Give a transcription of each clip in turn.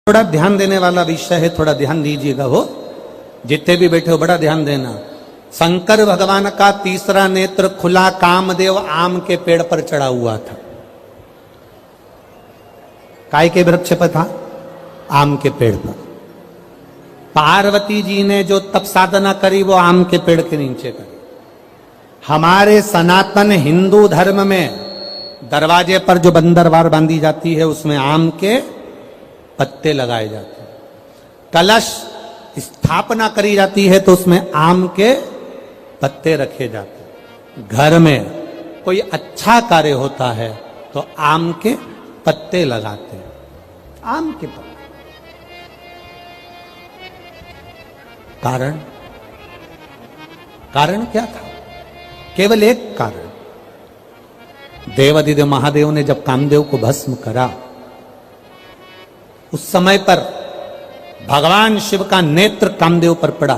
थोड़ा ध्यान देने वाला विषय है, थोड़ा ध्यान दीजिएगा। हो जितने भी बैठे हो बड़ा ध्यान देना। शंकर भगवान का तीसरा नेत्र खुला, कामदेव आम के पेड़ पर चढ़ा हुआ था। काय के वृक्ष पर था? आम के पेड़ पर। पार्वती जी ने जो तप साधना करी वो आम के पेड़ के नीचे करी। हमारे सनातन हिंदू धर्म में दरवाजे पर जो बंदरवार बांधी जाती है उसमें आम के पत्ते लगाए जाते हैं। कलश स्थापना करी जाती है तो उसमें आम के पत्ते रखे जाते हैं। घर में कोई अच्छा कार्य होता है तो आम के पत्ते लगाते हैं। आम के पत्ते। कारण क्या था? केवल एक कारण। देवाधिदेव महादेव ने जब कामदेव को भस्म करा उस समय पर भगवान शिव का नेत्र कामदेव पर पड़ा,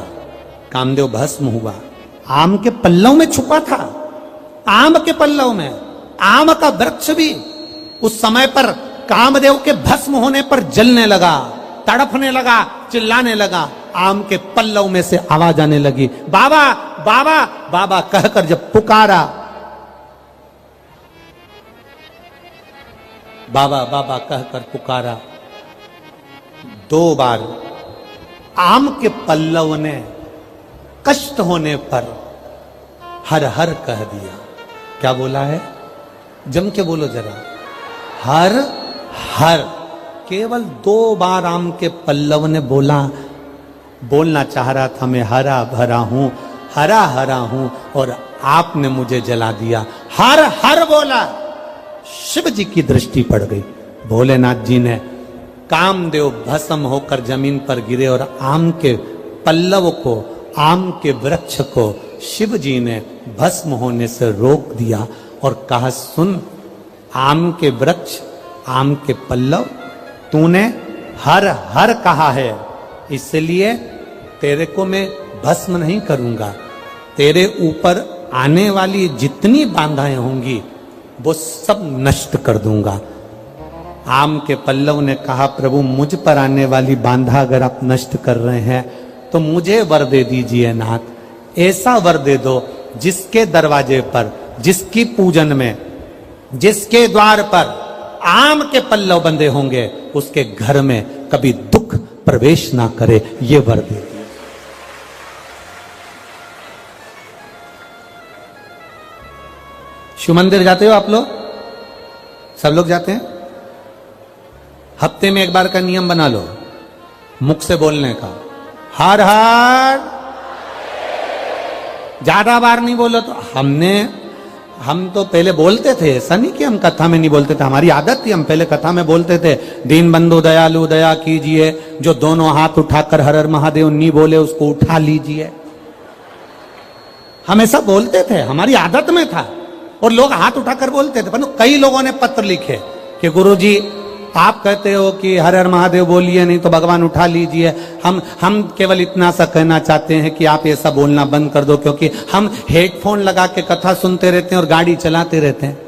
कामदेव भस्म हुआ। आम के पल्लव में छुपा था। आम के पल्लव में। आम का वृक्ष भी उस समय पर कामदेव के भस्म होने पर जलने लगा, तड़पने लगा, चिल्लाने लगा। आम के पल्लव में से आवाज आने लगी, बाबा बाबा बाबा कहकर जब पुकारा, बाबा बाबा कहकर पुकारा, 2 बार आम के पल्लव ने कष्ट होने पर हर हर कह दिया। क्या बोला है? जम के बोलो जरा। हर हर। केवल 2 बार आम के पल्लव ने बोलना चाह रहा था, मैं हरा भरा हूं, हरा हरा हूं और आपने मुझे जला दिया। हर हर बोला। शिव जी की दृष्टि पड़ गई। भोलेनाथ जी ने कामदेव भस्म होकर जमीन पर गिरे और आम के पल्लव को, आम के वृक्ष को शिव जी ने भस्म होने से रोक दिया और कहा, सुन आम के वृक्ष, आम के पल्लव, तूने हर हर कहा है, इसलिए तेरे को मैं भस्म नहीं करूंगा। तेरे ऊपर आने वाली जितनी बाधाएं होंगी वो सब नष्ट कर दूंगा। आम के पल्लव ने कहा, प्रभु मुझ पर आने वाली बाधा अगर आप नष्ट कर रहे हैं तो मुझे वर दे दीजिए नाथ। ऐसा वर दे दो जिसके दरवाजे पर, जिसकी पूजन में, जिसके द्वार पर आम के पल्लव बंधे होंगे उसके घर में कभी दुख प्रवेश ना करे, ये वर दे दीजिए। शिव मंदिर जाते हो आप लोग? सब लोग जाते हैं? हफ्ते में एक बार का नियम बना लो, मुख से बोलने का, हर हर। ज्यादा बार नहीं बोलो तो हम तो पहले बोलते थे, ऐसा नहीं कि हम कथा में नहीं बोलते थे, हमारी आदत थी, हम पहले कथा में बोलते थे, दीन बंधु दयालु दया कीजिए, जो दोनों हाथ उठाकर हर हर महादेव नहीं बोले उसको उठा लीजिए। हम ऐसा बोलते थे, हमारी आदत में था और लोग हाथ उठाकर बोलते थे। पर कई लोगों ने पत्र लिखे कि गुरुजी आप कहते हो कि हर हर महादेव बोलिए, नहीं तो भगवान उठा लीजिए। हम केवल इतना सा कहना चाहते हैं कि आप ऐसा बोलना बंद कर दो, क्योंकि हम हेडफोन लगा के कथा सुनते रहते हैं और गाड़ी चलाते रहते हैं।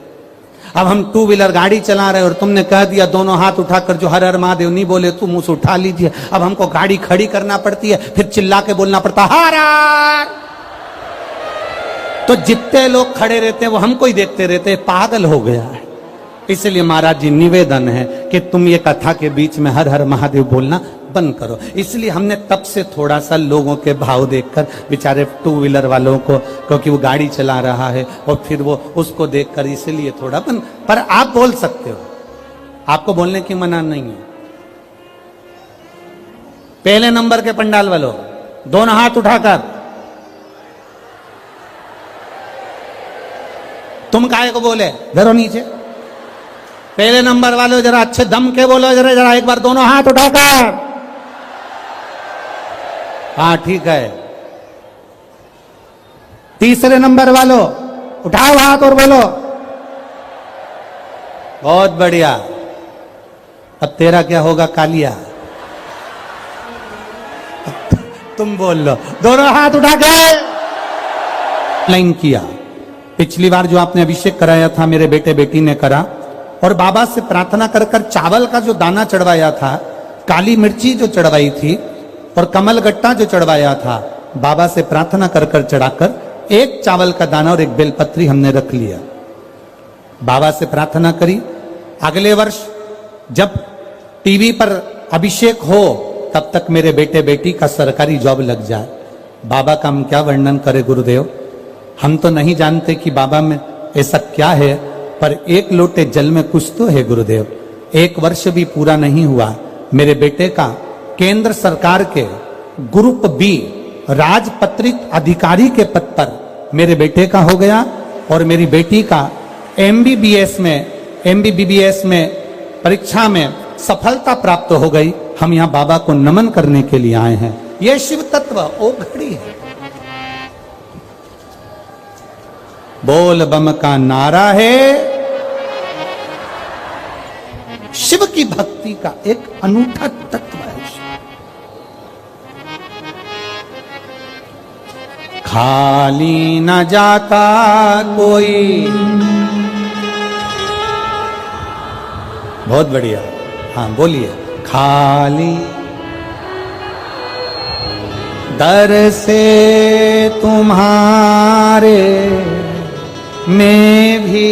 अब हम 2 व्हीलर गाड़ी चला रहे हैं और तुमने कह दिया दोनों हाथ उठाकर जो हर हर महादेव नहीं बोले तुम उसे उठा लीजिए। अब हमको गाड़ी खड़ी करना पड़ती है, फिर चिल्ला के बोलना पड़ता हर हर। तो जितने लोग खड़े रहते हैं वो हमको ही देखते रहते हैं, पागल हो गया है। इसलिए महाराज जी निवेदन है कि तुम ये कथा के बीच में हर हर महादेव बोलना बंद करो। इसलिए हमने तब से थोड़ा सा लोगों के भाव देखकर, बेचारे 2 व्हीलर वालों को, क्योंकि वो गाड़ी चला रहा है और फिर वो उसको देखकर, इसलिए थोड़ा बंद। पर आप बोल सकते हो, आपको बोलने की मना नहीं है। पहले नंबर के पंडाल वालों दोनों हाथ उठाकर, तुम काहे को बोले, धरो नीचे। पहले नंबर वालों जरा अच्छे दम के बोलो, जरा एक बार दोनों हाथ उठाकर। हाँ ठीक है। तीसरे नंबर वालों उठाओ हाथ और बोलो। बहुत बढ़िया। अब तेरा क्या होगा कालिया? तुम बोल लो, दोनों हाथ उठा के लाइन किया। पिछली बार जो आपने अभिषेक कराया था मेरे बेटे बेटी ने करा, और बाबा से प्रार्थना कर कर चावल का जो दाना चढ़वाया था काली मिर्ची जो चढ़वाई थी और कमल गट्टा जो चढ़वाया था, बाबा से प्रार्थना कर कर चढ़ाकर एक चावल का दाना और एक बेलपत्री हमने रख लिया। बाबा से प्रार्थना करी अगले वर्ष जब टीवी पर अभिषेक हो तब तक मेरे बेटे बेटी का सरकारी जॉब लग जाए। बाबा का हम क्या वर्णन करें गुरुदेव, हम तो नहीं जानते कि बाबा में ऐसा क्या है, पर एक लोटे जल में कुछ तो है गुरुदेव। एक वर्ष भी पूरा नहीं हुआ, मेरे बेटे का केंद्र सरकार के ग्रुप बी राजपत्रित अधिकारी के पद पर मेरे बेटे का हो गया और मेरी बेटी का एमबीबीएस में परीक्षा में सफलता प्राप्त हो गई। हम यहाँ बाबा को नमन करने के लिए आए हैं। यह शिव तत्व ओ घड़ी है। बोल बम का नारा है, शिव की भक्ति का एक अनूठा तत्व है। खाली न जाता कोई, बहुत बढ़िया, हाँ बोलिए। खाली दर से तुम्हारे मैं भी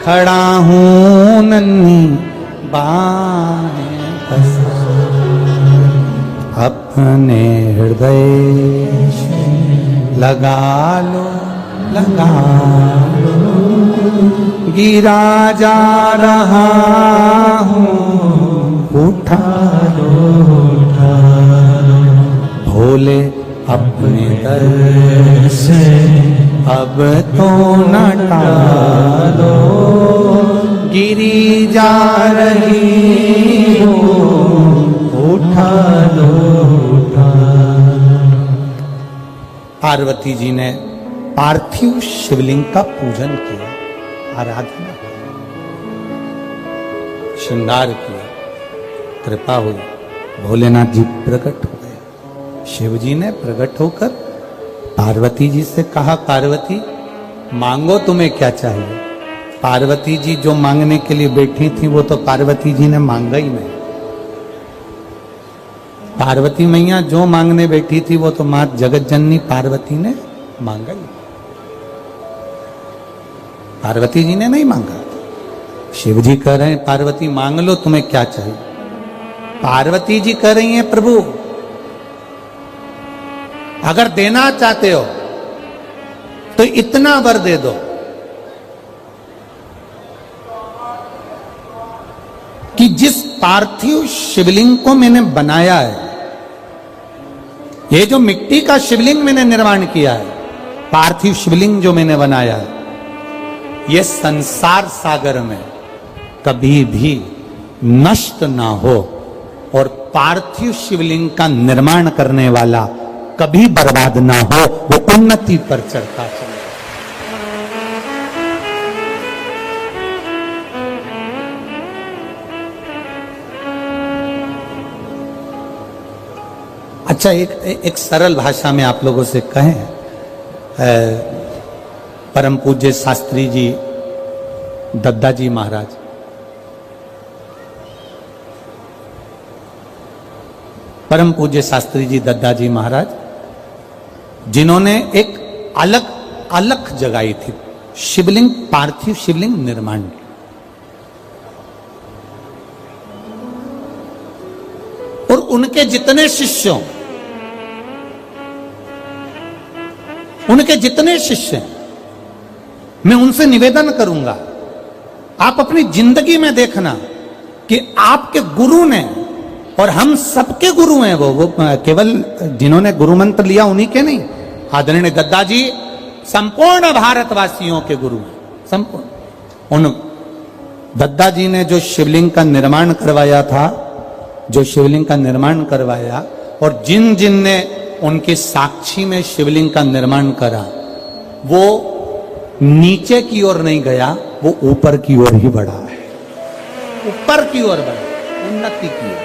खड़ा हूं नन्ही बाहें अपने हृदय लगा लो गिरा जा रहा हूँ उठा लो भोले अपने दर से अब तो न टालो गिरी जा रही हो उठा लो पार्वती जी ने पार्थिव शिवलिंग का पूजन किया, आराधना की, श्रृंगार किया, कृपा हुई, भोलेनाथ जी प्रकट हो गए। शिव जी ने प्रकट होकर पार्वती जी से कहा, पार्वती मांगो तुम्हें क्या चाहिए। पार्वती जी जो मांगने के लिए बैठी थी वो तो पार्वती जी ने मांगा ही नहीं। पार्वती मैया जो मांगने बैठी थी वो तो मां जगत जननी पार्वती ने मांगा ही, पार्वती जी ने नहीं मांगा। शिव जी कह रहे हैं पार्वती मांग लो तुम्हें क्या चाहिए। पार्वती जी कह रही हैं प्रभु अगर देना चाहते हो तो इतना वर दे दो कि जिस पार्थिव शिवलिंग को मैंने बनाया है, ये जो मिट्टी का शिवलिंग मैंने निर्माण किया है, पार्थिव शिवलिंग जो मैंने बनाया है, ये संसार सागर में कभी भी नष्ट ना हो और पार्थिव शिवलिंग का निर्माण करने वाला कभी बर्बाद ना हो, वो उन्नति पर चढ़ता चले। अच्छा एक सरल भाषा में आप लोगों से कहें, परम पूज्य शास्त्री जी दद्दा जी महाराज, परम पूज्य शास्त्री जी दद्दा जी महाराज जिन्होंने एक अलग अलख जगाई थी शिवलिंग, पार्थिव शिवलिंग निर्माण, और उनके जितने शिष्यों, उनके जितने शिष्य हैं, मैं उनसे निवेदन करूंगा आप अपनी जिंदगी में देखना कि आपके गुरु ने, और हम सबके गुरु हैं वो केवल जिन्होंने गुरु मंत्र लिया उन्हीं के नहीं, आदरणीय दद्दा जी संपूर्ण भारतवासियों के गुरु हैं, संपूर्ण। उन दद्दा जी ने जो शिवलिंग का निर्माण करवाया था, जो शिवलिंग का निर्माण करवाया, और जिन जिन ने उनके साक्षी में शिवलिंग का निर्माण करा, वो नीचे की ओर नहीं गया, वो ऊपर की ओर ही बढ़ा है, ऊपर की ओर बढ़ा, उन्नति की ओर।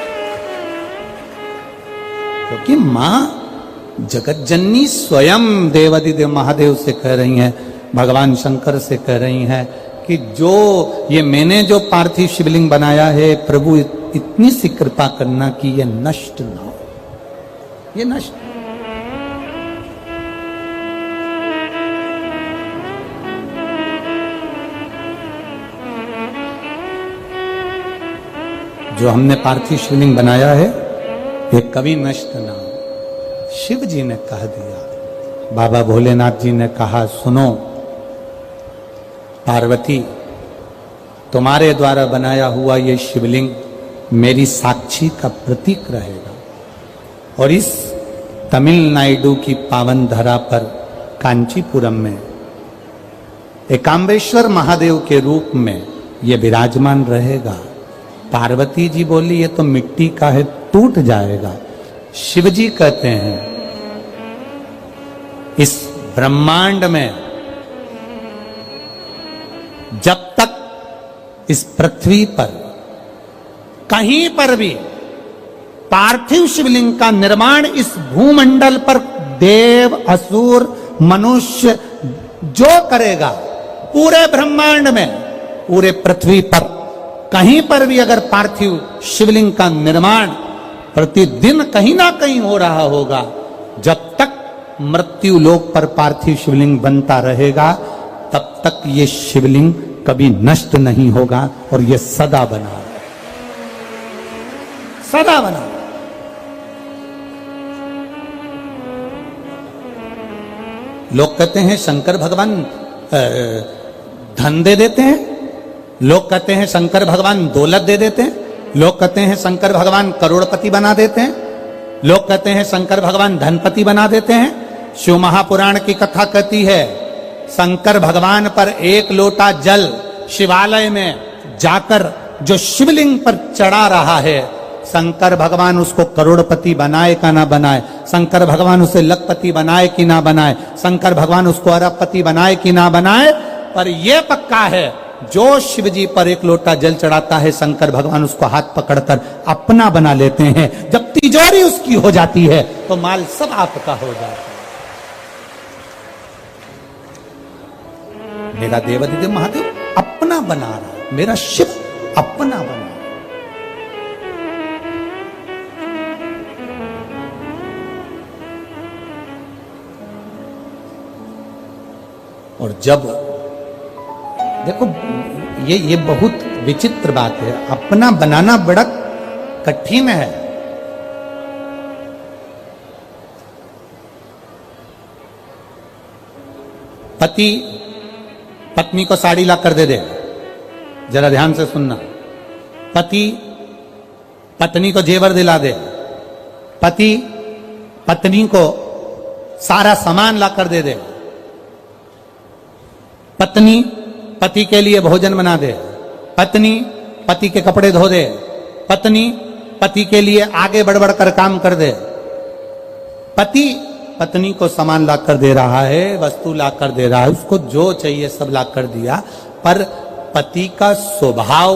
क्योंकि मां जगत जननी स्वयं देवादिदेव महादेव से कह रही हैं, भगवान शंकर से कह रही हैं कि जो ये मैंने जो पार्थिव शिवलिंग बनाया है प्रभु, इतनी सी कृपा करना कि ये नष्ट ना हो, ये नष्ट। जो हमने पार्थिव शिवलिंग बनाया है ये कभी नष्ट ना हो। शिव जी ने कह दिया, बाबा भोलेनाथ जी ने कहा, सुनो पार्वती, तुम्हारे द्वारा बनाया हुआ ये शिवलिंग मेरी साक्षी का प्रतीक रहेगा और इस तमिलनाडु की पावन धरा पर कांचीपुरम में एकाम्बेश्वर महादेव के रूप में ये विराजमान रहेगा। पार्वती जी बोली, ये तो मिट्टी का है, टूट जाएगा। शिव जी कहते हैं, इस ब्रह्मांड में जब तक इस पृथ्वी पर कहीं पर भी पार्थिव शिवलिंग का निर्माण इस भूमंडल पर देव, असुर, मनुष्य जो करेगा, पूरे ब्रह्मांड में, पूरे पृथ्वी पर कहीं पर भी अगर पार्थिव शिवलिंग का निर्माण प्रतिदिन कहीं ना कहीं हो रहा होगा, जब तक मृत्यु लोक पर पार्थिव शिवलिंग बनता रहेगा तब तक ये शिवलिंग कभी नष्ट नहीं होगा और ये सदा बना रहे, सदा बना। लोग कहते हैं शंकर भगवान धन दे देते हैं, लोग कहते हैं शंकर भगवान दौलत दे देते हैं, लोग कहते हैं शंकर भगवान करोड़पति बना देते हैं, लोग कहते हैं शंकर भगवान धनपति बना देते हैं। शिव महापुराण की कथा कहती है, शंकर भगवान पर एक लोटा जल शिवालय में जाकर जो शिवलिंग पर चढ़ा रहा है, शंकर भगवान उसको करोड़पति बनाए का ना बनाए, शंकर भगवान उसे लखपति बनाए कि ना बनाए, शंकर भगवान उसको अरबपति बनाए कि ना बनाए, पर यह पक्का है जो शिव जी पर एक लोटा जल चढ़ाता है, शंकर भगवान उसको हाथ पकड़कर अपना बना लेते हैं। जब तिजोरी उसकी हो जाती है तो माल सब आपका हो जाता है। मेरा देवाधिदेव महादेव अपना बना रहा है, मेरा शिव अपना बना रहा है। और जब देखो ये बहुत विचित्र बात है, अपना बनाना बड़ा कठिन है। पति पत्नी को साड़ी ला कर दे दे, जरा ध्यान से सुनना, पति पत्नी को जेवर दिला दे, पति पत्नी को सारा सामान ला कर दे दे, पत्नी पति के लिए भोजन बना दे, पत्नी पति के कपड़े धो दे, पत्नी पति के लिए आगे बढ़ बढ़ कर काम कर दे, पति पत्नी को सामान ला कर दे रहा है, वस्तु ला कर दे रहा है, उसको जो चाहिए सब ला कर दिया, पर पति का स्वभाव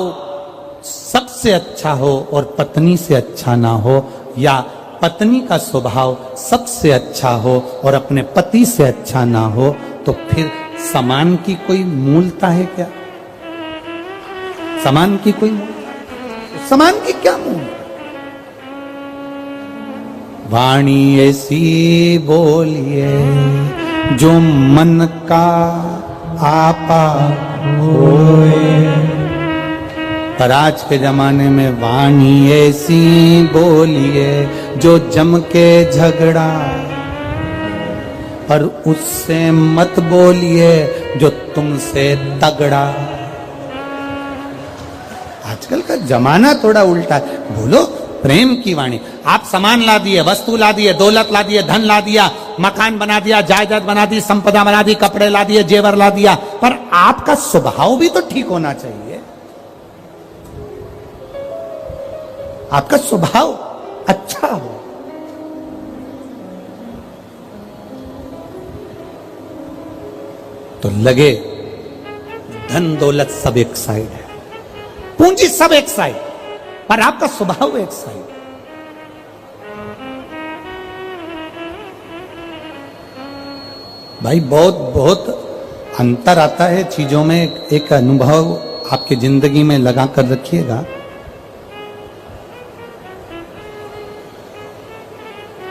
सबसे अच्छा हो और पत्नी से अच्छा ना हो, या पत्नी का स्वभाव सबसे अच्छा हो और अपने पति से अच्छा ना हो, तो फिर समान की कोई मूलता है क्या? समान की कोई मूलता, समान की क्या मूल? वाणी ऐसी बोलिए जो मन का आपा होए। पर आज के जमाने में वाणी ऐसी बोलिए जो जम के झगड़ा, पर उससे मत बोलिए जो तुमसे तगड़ा। आजकल का जमाना थोड़ा उल्टा है। बोलो प्रेम की वाणी। आप सामान ला दिए, वस्तु ला दिए, दौलत ला दिए, धन ला दिया, मकान बना दिया, जायदाद बना दी, संपदा बना दी, कपड़े ला दिए, जेवर ला दिया, पर आपका स्वभाव भी तो ठीक होना चाहिए। आपका स्वभाव अच्छा हो। तो लगे धन दौलत सब एक साइड है, पूंजी सब एक साइड, पर आपका स्वभाव एक साइड। भाई बहुत बहुत अंतर आता है चीजों में। एक अनुभव आपकी जिंदगी में लगा कर रखिएगा।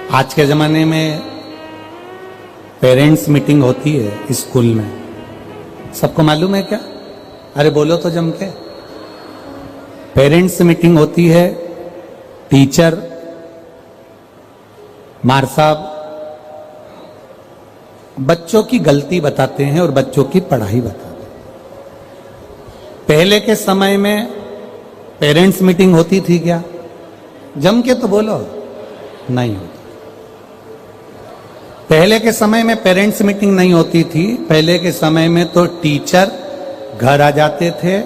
आज के जमाने में पेरेंट्स मीटिंग होती है स्कूल में, सबको मालूम है क्या? अरे बोलो तो जम के। पेरेंट्स मीटिंग होती है, टीचर, मार साहब बच्चों की गलती बताते हैं और बच्चों की पढ़ाई बताते हैं। पहले के समय में पेरेंट्स मीटिंग होती थी क्या? जम के तो बोलो, नहीं होती। पहले के समय में पेरेंट्स मीटिंग नहीं होती थी। पहले के समय में तो टीचर घर आ जाते थे,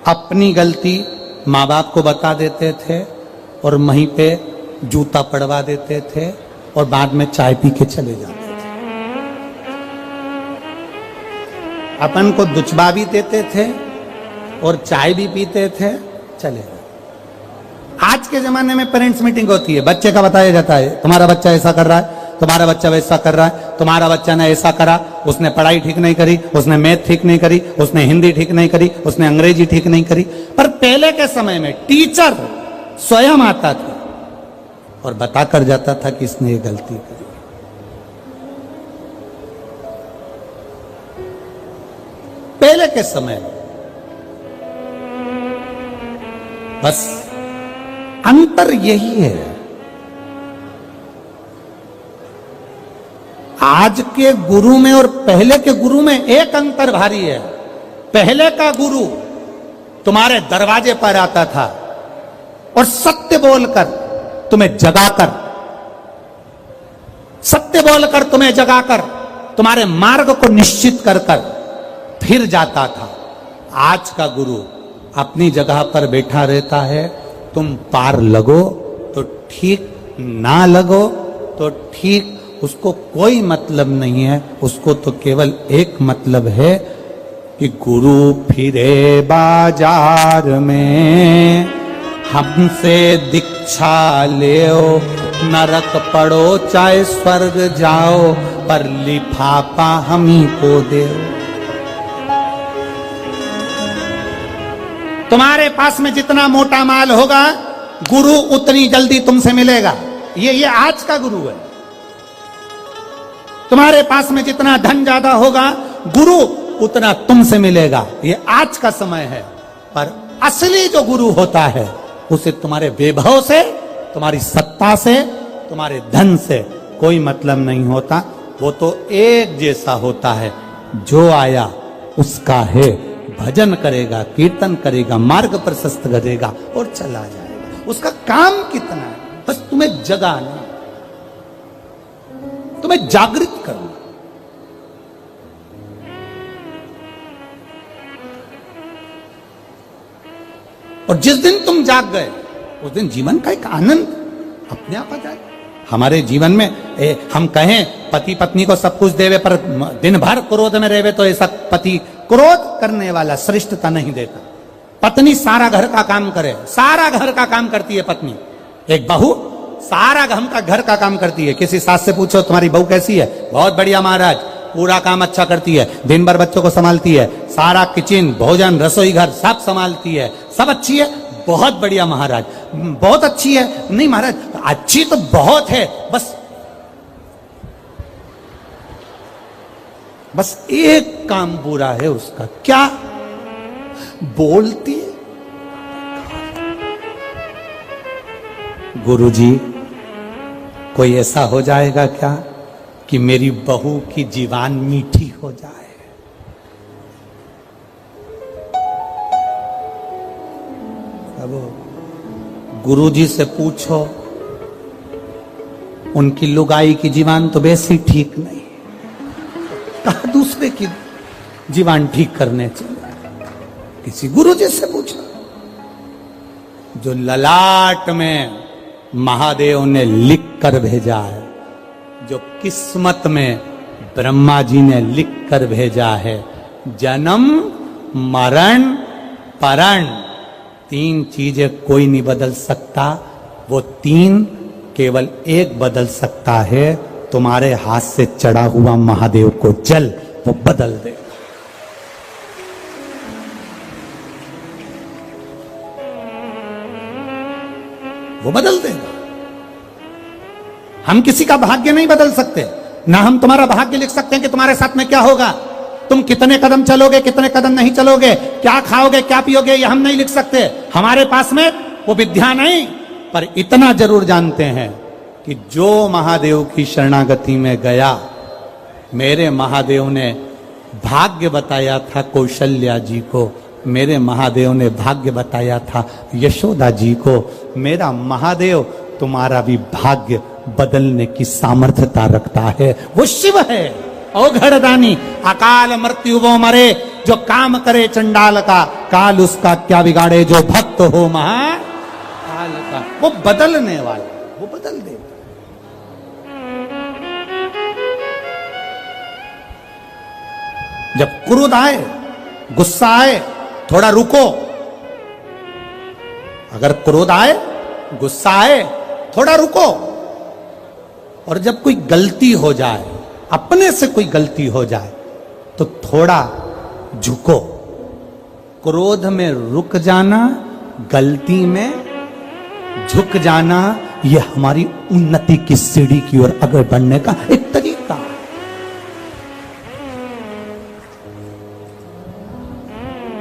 अपनी गलती माँ बाप को बता देते थे और वहीं पे जूता पड़वा देते थे और बाद में चाय पी के चले जाते थे। अपन को दुचबा भी देते थे और चाय भी पीते थे, चले गए। आज के जमाने में पेरेंट्स मीटिंग होती है, बच्चे का बताया जाता है, तुम्हारा बच्चा ऐसा कर रहा है, तुम्हारा बच्चा वैसा कर रहा है, तुम्हारा बच्चा ने ऐसा करा, उसने पढ़ाई ठीक नहीं करी, उसने मैथ ठीक नहीं करी, उसने हिंदी ठीक नहीं करी, उसने अंग्रेजी ठीक नहीं करी। पर पहले के समय में टीचर स्वयं आता था और बता कर जाता था कि इसने ये गलती करी। पहले के समय में बस अंतर यही है। आज के गुरु में और पहले के गुरु में एक अंतर भारी है। पहले का गुरु तुम्हारे दरवाजे पर आता था और सत्य बोलकर तुम्हें जगाकर, सत्य बोलकर तुम्हें जगाकर तुम्हारे मार्ग को निश्चित कर फिर जाता था। आज का गुरु अपनी जगह पर बैठा रहता है, तुम पार लगो तो ठीक, ना लगो तो ठीक, उसको कोई मतलब नहीं है। उसको तो केवल एक मतलब है कि गुरु फिरे बाजार में, हमसे दीक्षा लेओ, नरक पड़ो चाहे स्वर्ग जाओ, पर लिफाफा हम ही को दे। तुम्हारे पास में जितना मोटा माल होगा, गुरु उतनी जल्दी तुमसे मिलेगा। ये आज का गुरु है। तुम्हारे पास में जितना धन ज्यादा होगा, गुरु उतना तुमसे मिलेगा। ये आज का समय है। पर असली जो गुरु होता है, उसे तुम्हारे वैभव से, तुम्हारी सत्ता से, तुम्हारे धन से कोई मतलब नहीं होता। वो तो एक जैसा होता है, जो आया उसका है, भजन करेगा, कीर्तन करेगा, मार्ग प्रशस्त करेगा और चला जाएगा। उसका काम कितना है? बस तुम्हें जगाना, तुम्हें जागृत करना। और जिस दिन तुम जाग गए, उस दिन जीवन का एक आनंद अपने आप आ जाए। हमारे जीवन में हम कहें पति पत्नी को सब कुछ देवे, पर दिन भर क्रोध में रहे, तो ऐसा पति, क्रोध करने वाला श्रेष्ठता नहीं देता। पत्नी सारा घर का काम करे, सारा घर का काम करती है पत्नी। एक बहू सारा घर का काम करती है। किसी सास से पूछो तुम्हारी बहू कैसी है? बहुत बढ़िया महाराज, पूरा काम अच्छा करती है, दिन भर बच्चों को संभालती है, सारा किचन, भोजन, रसोई घर सब संभालती है, सब अच्छी है, बहुत बढ़िया महाराज, बहुत अच्छी है। नहीं महाराज, अच्छी तो बहुत है, बस एक काम बुरा है उसका। क्या? बोलती है। गुरुजी, कोई ऐसा हो जाएगा क्या कि मेरी बहू की जीवान मीठी हो जाए? अब गुरुजी से पूछो, उनकी लुगाई की जीवान तो वैसे ठीक नहीं, कहा दूसरे की जीवान ठीक करने चले। किसी गुरुजी से पूछो। जो ललाट में महादेव ने लिख कर भेजा है, जो किस्मत में ब्रह्मा जी ने लिख कर भेजा है, जन्म मरण परण, तीन चीजें कोई नहीं बदल सकता। वो तीन केवल एक बदल सकता है, तुम्हारे हाथ से चढ़ा हुआ महादेव को जल, वो बदल दे। वो बदल देगा। हम किसी का भाग्य नहीं बदल सकते, ना हम तुम्हारा भाग्य लिख सकते हैं कि तुम्हारे साथ में क्या होगा, तुम कितने कदम चलोगे, कितने कदम नहीं चलोगे, क्या खाओगे, क्या पियोगे, ये हम नहीं लिख सकते। हमारे पास में वो विद्या नहीं, पर इतना जरूर जानते हैं कि जो महादेव की शरणागति में गया, मेरे महादेव ने भाग्य बताया था कौशल्या जी को, मेरे महादेव ने भाग्य बताया था यशोदा जी को। मेरा महादेव तुम्हारा भी भाग्य बदलने की सामर्थ्यता रखता है। वो शिव है औघड़दानी, अकाल मृत्यु वो मरे, जो काम करे चंडाल का, काल उसका क्या बिगाड़े, जो भक्त हो महाकाल का। वो बदलने वाला, वो बदल दे। जब क्रोध आए, गुस्सा आए, थोड़ा रुको। अगर क्रोध आए, गुस्सा आए, थोड़ा रुको। और जब कोई गलती हो जाए, अपने से कोई गलती हो जाए, तो थोड़ा झुको। क्रोध में रुक जाना, गलती में झुक जाना, यह हमारी उन्नति की सीढ़ी की ओर आगे बढ़ने का एक तरीका है।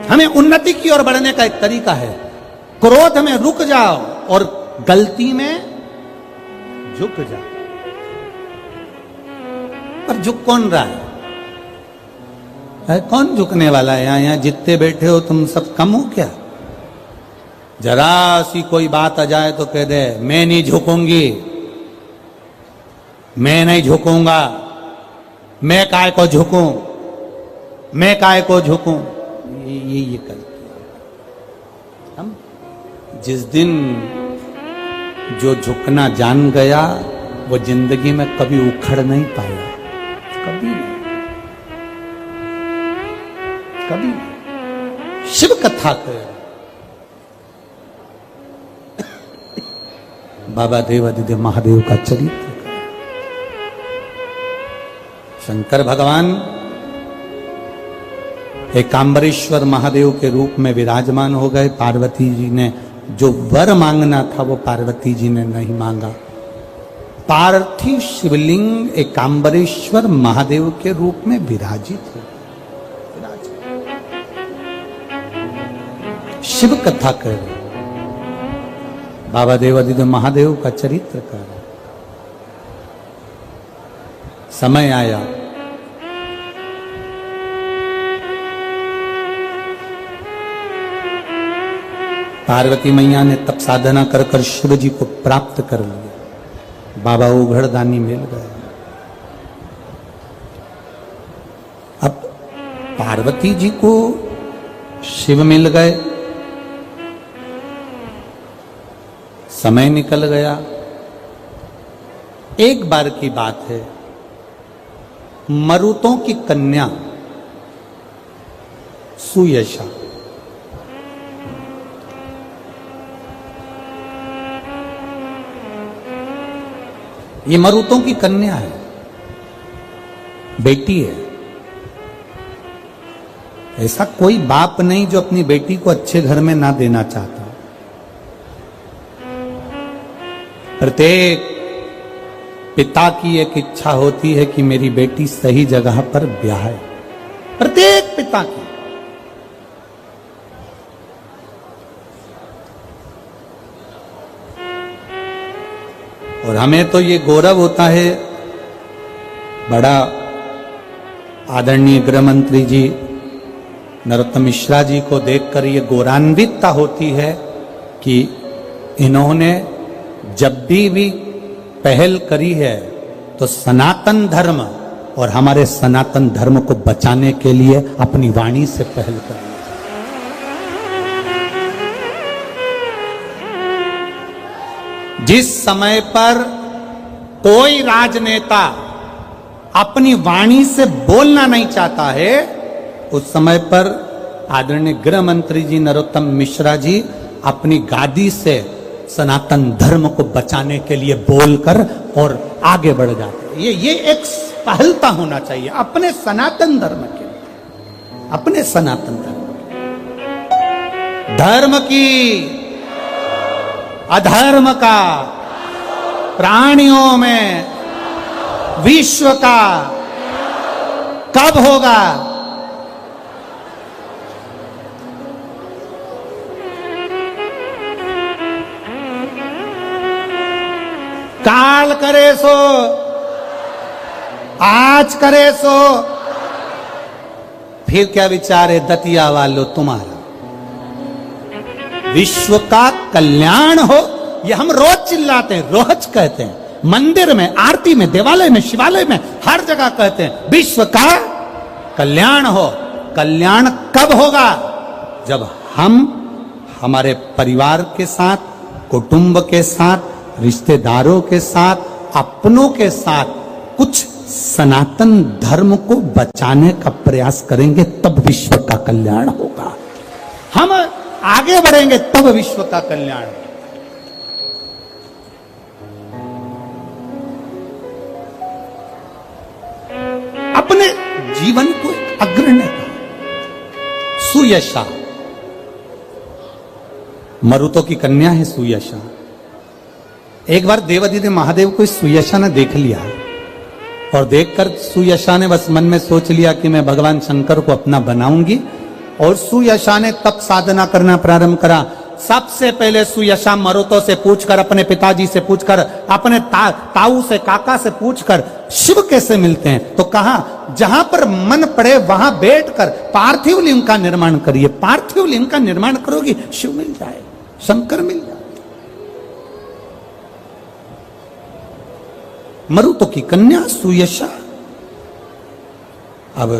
हमें उन्नति की ओर बढ़ने का एक तरीका है। क्रोध में रुक जाओ और गलती में झुक जाओ। पर झुक कौन रहा है? कौन झुकने वाला है? यहां जितने बैठे हो तुम सब कम हो क्या? जरा सी कोई बात आ जाए तो कह दे मैं नहीं झुकूंगी, मैं नहीं झुकूंगा, मैं काय को झुकूं, मैं काय को झुकूं। ये करते हम। जिस दिन जो झुकना जान गया, वो जिंदगी में कभी उखड़ नहीं पाया, कभी नहीं, कभी नहीं। शिव कथा कर बाबा देवादिदेव महादेव का चरित्र। शंकर भगवान एकांबरेश्वर महादेव के रूप में विराजमान हो गए। पार्वती जी ने जो वर मांगना था वो पार्वती जी ने नहीं मांगा। पार्थिव शिवलिंग एकांबरेश्वर महादेव के रूप में विराजित हो। शिव कथा कर बाबा देवादिदेव महादेव का चरित्र कर। समय आया, पार्वती मैया ने तप साधना कर कर शिव जी को प्राप्त कर लिया। बाबा औघड़दानी मिल गए। अब पार्वती जी को शिव मिल गए, समय निकल गया। एक बार की बात है, मरुतों की कन्या सुयशा ये मरुतों की कन्या है, बेटी है। ऐसा कोई बाप नहीं जो अपनी बेटी को अच्छे घर में ना देना चाहता। प्रत्येक पिता की एक इच्छा होती है कि मेरी बेटी सही जगह पर ब्याहे। प्रत्येक पिता की। और हमें तो ये गौरव होता है, बड़ा आदरणीय गृह मंत्री जी नरोत्तम मिश्रा जी को देखकर ये गौरवान्वितता होती है कि इन्होंने जब भी पहल करी है तो सनातन धर्म और हमारे सनातन धर्म को बचाने के लिए अपनी वाणी से पहल करी। जिस समय पर कोई राजनेता अपनी वाणी से बोलना नहीं चाहता है, उस समय पर आदरणीय गृह मंत्री जी नरोत्तम मिश्रा जी अपनी गादी से सनातन धर्म को बचाने के लिए बोलकर और आगे बढ़ जाते। ये एक पहलता होना चाहिए अपने सनातन धर्म के लिए, अपने सनातन धर्म की अधर्म का प्राणियों में विश्व का कब होगा? काल करे सो, आज करे सो। फिर क्या विचार है दतिया वालों तुम्हारा? विश्व का कल्याण हो, ये हम रोज चिल्लाते हैं, रोज कहते हैं, मंदिर में, आरती में, देवालय में, शिवालय में, हर जगह कहते हैं विश्व का कल्याण हो। कल्याण कब होगा? जब हम हमारे परिवार के साथ, कुटुंब के साथ, रिश्तेदारों के साथ, अपनों के साथ कुछ सनातन धर्म को बचाने का प्रयास करेंगे, तब विश्व का कल्याण होगा। हम आगे बढ़ेंगे तब विश्व का कल्याण होगा। अपने जीवन को एक अग्रणी सुयशा, मरुतों की कन्या है सुयशा। एक बार देवदी ने महादेव को सुयशा ने देख लिया और देखकर सुयशा ने बस मन में सोच लिया कि मैं भगवान शंकर को अपना बनाऊंगी। और सुयशा ने तप साधना करना प्रारंभ करा। सबसे पहले सुयशा मरुतों से पूछकर, अपने पिताजी से पूछकर, अपने ताऊ से, काका से पूछकर शिव कैसे मिलते हैं, तो कहा जहां पर मन पड़े वहां बैठकर पार्थिव लिंग का निर्माण करिए। पार्थिव लिंग का निर्माण करोगी, शिव मिल जाए, शंकर मिल जाए। मरुतों की कन्या सुयशा अब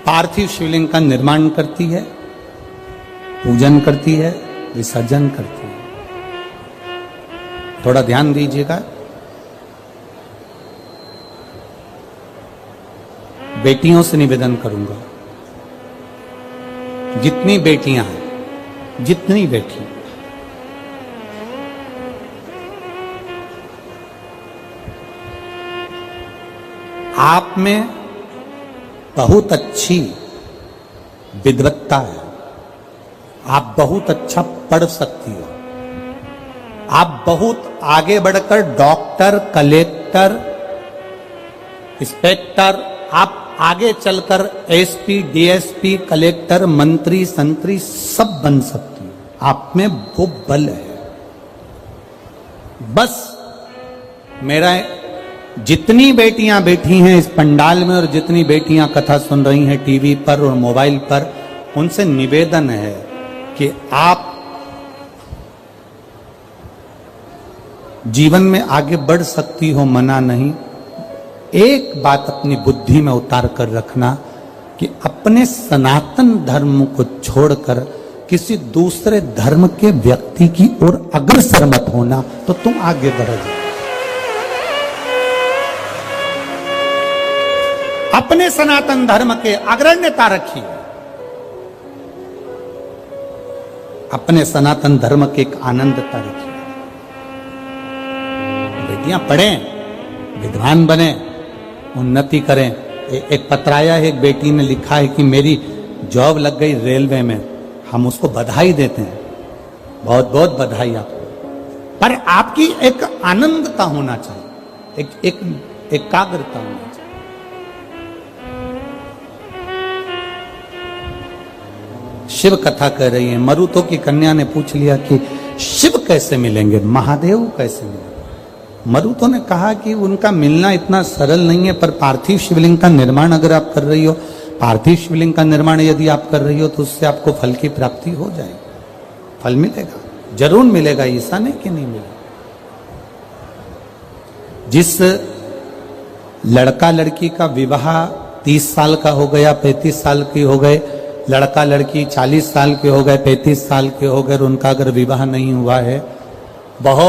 पार्थिव शिवलिंग का निर्माण करती है, पूजन करती है, विसर्जन करती है। थोड़ा ध्यान दीजिएगा। बेटियों से निवेदन करूंगा, जितनी बेटियां हैं, जितनी बेटी, आप में बहुत अच्छी विद्वत्ता है, आप बहुत अच्छा पढ़ सकती हो, आप बहुत आगे बढ़कर डॉक्टर, कलेक्टर, इंस्पेक्टर, आप आगे चलकर एसपी, डीएसपी, कलेक्टर, मंत्री, संतरी सब बन सकती हो। आप में वो बल है। बस मेरा जितनी बेटियां बैठी हैं इस पंडाल में और जितनी बेटियां कथा सुन रही हैं टीवी पर और मोबाइल पर, उनसे निवेदन है कि आप जीवन में आगे बढ़ सकती हो, मना नहीं। एक बात अपनी बुद्धि में उतार कर रखना कि अपने सनातन धर्म को छोड़कर किसी दूसरे धर्म के व्यक्ति की ओर अग्रसर मत होना, तो तुम आगे बढ़ोगे। अपने सनातन धर्म के अग्रण्यता रखिए, अपने सनातन धर्म के एक आनंदता रखिए। बेटियां पढ़ें, विद्वान बने, उन्नति करें। एक पत्र आया है, एक बेटी ने लिखा है कि मेरी जॉब लग गई रेलवे में। हम उसको बधाई देते हैं, बहुत बहुत बधाई आपको। पर आपकी एक आनंदता होना चाहिए, एक एकाग्रता होना चाहिए। शिव कथा कह रही है। मरुतों की कन्या ने पूछ लिया कि शिव कैसे मिलेंगे, महादेव कैसे मिलेंगे। मरुतों ने कहा कि उनका मिलना इतना सरल नहीं है, पर पार्थिव शिवलिंग का निर्माण अगर आप कर रही हो, पार्थिव शिवलिंग का निर्माण यदि आप कर रही हो, तो उससे आपको फल की प्राप्ति हो जाएगी। फल मिलेगा, जरूर मिलेगा, ऐसा नहीं कि नहीं मिलेगा। जिस लड़का लड़की का विवाह 30 साल का हो गया, 35 साल की हो गए, लड़का लड़की 40 साल के हो गए, 35 साल के हो गए, उनका अगर विवाह नहीं हुआ है, बहुत